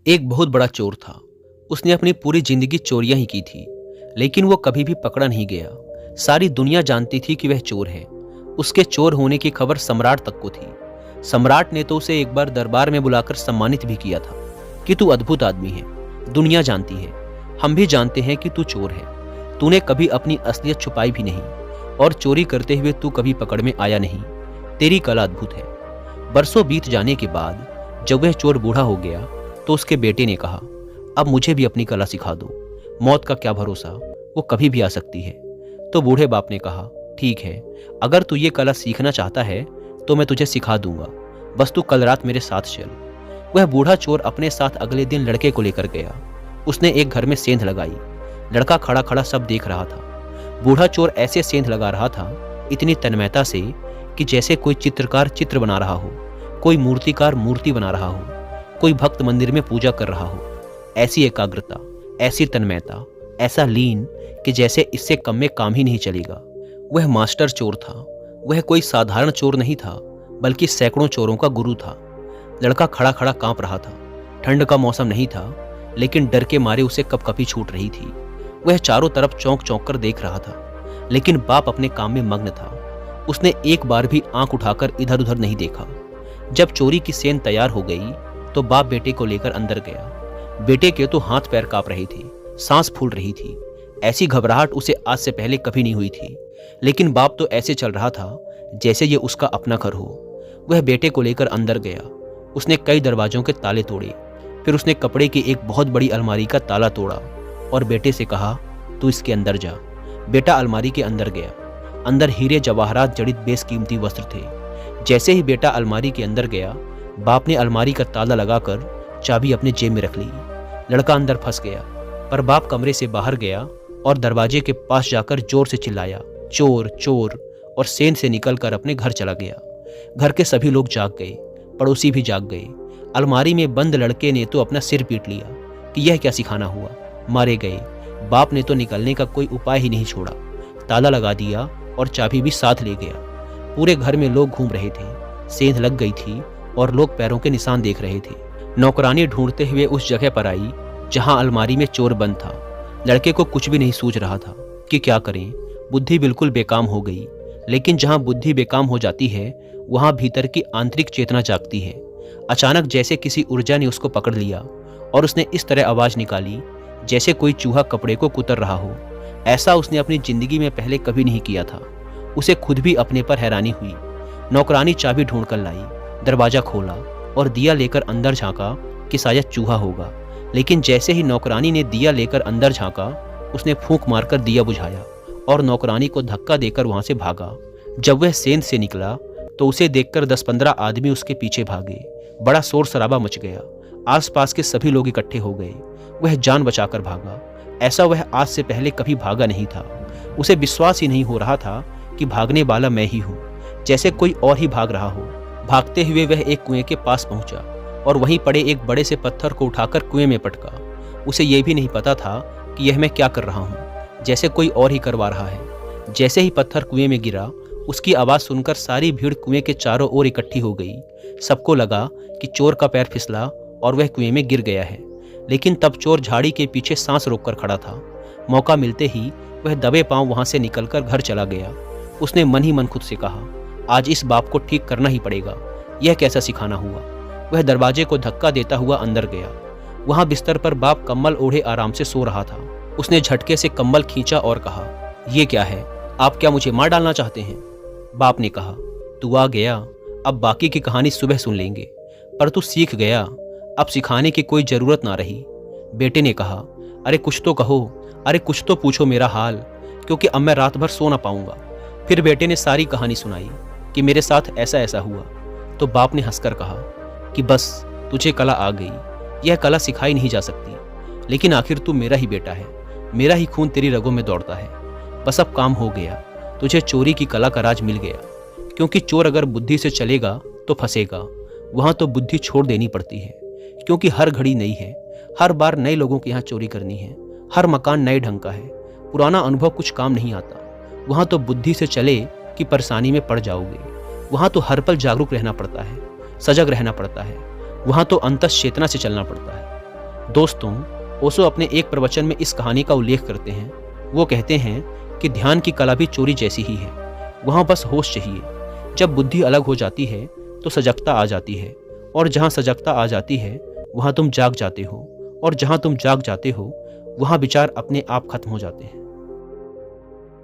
एक बहुत बड़ा चोर था। उसने अपनी पूरी जिंदगी चोरियां ही की थी, लेकिन वो कभी भी पकड़ा नहीं गया। सारी दुनिया जानती थी कि वह चोर है। उसके चोर होने की खबर सम्राट तक को थी। सम्राट ने तो उसे एक बार दरबार में बुलाकर सम्मानित भी किया था कि तू अद्भुत आदमी है, दुनिया जानती है, हम भी जानते हैं कि तू चोर है। तूने कभी अपनी असलियत छुपाई भी नहीं और चोरी करते हुए तू कभी पकड़ में आया नहीं। तेरी कला अद्भुत है। बरसों बीत जाने के बाद जब वह चोर बूढ़ा हो गया तो उसके बेटे ने कहा, अब मुझे भी अपनी कला सिखा दो। मौत का क्या भरोसा, वो कभी भी आ सकती है। तो बूढ़े बाप ने कहा, ठीक है, अगर तू ये कला सीखना चाहता है तो मैं तुझे सिखा दूंगा, बस तू कल रात मेरे साथ चल। वह बूढ़ा चोर अपने साथ अगले दिन लड़के को लेकर गया। उसने एक घर में सेंध लगाई। लड़का खड़ा खड़ा सब देख रहा था। बूढ़ा चोर ऐसे सेंध लगा रहा था, इतनी तन्मयता से कि जैसे कोई चित्रकार चित्र बना रहा हो, कोई मूर्तिकार मूर्ति बना रहा हो, कोई भक्त मंदिर में पूजा कर रहा हो। ऐसी एकाग्रता, ऐसी तन्मयता, ऐसा लीन कि जैसे इससे कम में काम ही नहीं चलेगा। वह मास्टर चोर था। वह कोई साधारण चोर नहीं था, बल्कि सैकड़ों चोरों का गुरु था। लड़का खड़ा खड़ा कांप रहा था। ठंड का मौसम नहीं था, लेकिन डर के मारे उसे कपकपी छूट रही थी। वह चारों तरफ चौंक चौंक कर देख रहा था, लेकिन बाप अपने काम में मग्न था। उसने एक बार भी आंख उठाकर इधर उधर नहीं देखा। जब चोरी की सेंध तैयार हो गई तो बाप बेटे को लेकर अंदर गया। बेटे के तो हाथ पैर कांप रहे थे, सांस फूल रही थी। ऐसी घबराहट उसे आज से पहले कभी नहीं हुई थी, लेकिन बाप तो ऐसे चल रहा था जैसे ये उसका अपना घर हो। वह बेटे को लेकर अंदर गया। उसने कई दरवाजों के ताले तोड़े, फिर उसने कपड़े की एक बहुत बड़ी अलमारी का ताला तोड़ा और बेटे से कहा, तू इसके अंदर जा। बेटा अलमारी के अंदर गया। अंदर हीरे जवाहरात जड़ित बेशकीमती वस्त्र थे। जैसे ही बेटा अलमारी के अंदर गया, बाप ने अलमारी का ताला लगाकर चाबी अपने जेब में रख ली। लड़का अंदर फंस गया, पर बाप कमरे से बाहर गया और दरवाजे के पास जाकर जोर से चिल्लाया, चोर चोर, और सेंध से निकलकर अपने घर चला गया। घर के सभी लोग जाग गए, पड़ोसी भी जाग गए। अलमारी में बंद लड़के ने तो अपना सिर पीट लिया कि यह क्या सिखाना हुआ, मारे गए। बाप ने तो निकलने का कोई उपाय ही नहीं छोड़ा, ताला लगा दिया और चाबी भी साथ ले गया। पूरे घर में लोग घूम रहे थे। सेंध लग गई थी और लोग पैरों के निशान देख रहे थे। नौकरानी ढूंढते हुए उस जगह पर आई जहां अलमारी में चोर बंद था। लड़के को कुछ भी नहीं सूझ रहा था कि क्या करें। बुद्धि बिल्कुल बेकाम हो गई, लेकिन जहां बुद्धि बेकाम हो जाती है वहां भीतर की आंतरिक चेतना जागती है। अचानक जैसे किसी ऊर्जा ने उसको पकड़ लिया और उसने इस तरह आवाज निकाली जैसे कोई चूहा कपड़े को कुतर रहा हो। ऐसा उसने अपनी जिंदगी में पहले कभी नहीं किया था। उसे खुद भी अपने पर हैरानी हुई। नौकरानी चाबी ढूंढकर लाई, दरवाजा खोला और दिया लेकर अंदर झांका कि शायद चूहा होगा। लेकिन जैसे ही नौकरानी ने दिया लेकर अंदर झांका, उसने फूंक मारकर दिया बुझाया और नौकरानी को धक्का देकर वहां से भागा। जब वह सेंध से निकला तो उसे देखकर 10-15 आदमी उसके पीछे भागे। बड़ा शोर शराबा मच गया। आसपास के सभी लोग इकट्ठे हो गए। वह जान बचाकर भागा। ऐसा वह आज से पहले कभी भागा नहीं था। उसे विश्वास ही नहीं हो रहा था कि भागने वाला मैं ही हूँ, जैसे कोई और ही भाग रहा हो। भागते हुए वह एक कुएं के पास पहुंचा और वहीं पड़े एक बड़े से पत्थर को उठाकर कुएं में पटका। उसे यह भी नहीं पता था कि यह मैं क्या कर रहा हूँ, जैसे कोई और ही करवा रहा है। जैसे ही पत्थर कुएं में गिरा, उसकी आवाज़ सुनकर सारी भीड़ कुएं के चारों ओर इकट्ठी हो गई। सबको लगा कि चोर का पैर फिसला और वह कुएं में गिर गया है। लेकिन तब चोर झाड़ी के पीछे सांस रोककर खड़ा था। मौका मिलते ही वह दबे पांव वहां से निकलकर घर चला गया। उसने मन ही मन खुद से कहा, आज इस बाप को ठीक करना ही पड़ेगा। यह कैसा सिखाना हुआ। वह दरवाजे को धक्का देता हुआ अंदर गया। वहां बिस्तर पर बाप कम्बल ओढ़े आराम से सो रहा था। उसने झटके से कम्बल खींचा और कहा, यह क्या है, आप क्या मुझे मार डालना चाहते हैं। बाप ने कहा, तू आ गया, अब बाकी की कहानी सुबह सुन लेंगे, पर तू सीख गया, अब सिखाने की कोई जरूरत ना रही। बेटे ने कहा, अरे कुछ तो कहो, अरे कुछ तो पूछो मेरा हाल, क्योंकि अब मैं रात भर सो ना पाऊंगा। फिर बेटे ने सारी कहानी सुनाई कि मेरे साथ ऐसा ऐसा हुआ। तो बाप ने हंसकर कहा कि बस तुझे कला आ गई, यह कला सिखाई नहीं जा सकती, लेकिन आखिर तू मेरा ही बेटा है, मेरा ही खून तेरी रगों में दौड़ता है। बस अब काम हो गया, तुझे चोरी की कला का राज मिल गया। क्योंकि चोर अगर बुद्धि से चलेगा तो फंसेगा, वहां तो बुद्धि छोड़ देनी पड़ती है, क्योंकि हर घड़ी नई है। हर बार नए लोगों के यहाँ चोरी करनी है, हर मकान नए ढंग का है, पुराना अनुभव कुछ काम नहीं आता। वहां तो बुद्धि से चले कि परेशानी में पड़ जाओगे। वहां तो हर पल जागरूक रहना पड़ता है, सजग रहना पड़ता है। वहां तो अंतस चेतना से चलना पड़ता है। दोस्तों, ओशो अपने एक प्रवचन में इस कहानी का उल्लेख करते हैं। वो कहते हैं कि ध्यान की कला भी चोरी जैसी ही है, वहाँ बस होश चाहिए। जब बुद्धि अलग हो जाती है तो सजगता आ जाती है, और जहाँ सजगता आ जाती है वहाँ तुम जाग जाते हो, और जहाँ तुम जाग जाते हो वहाँ विचार अपने आप खत्म हो जाते हैं।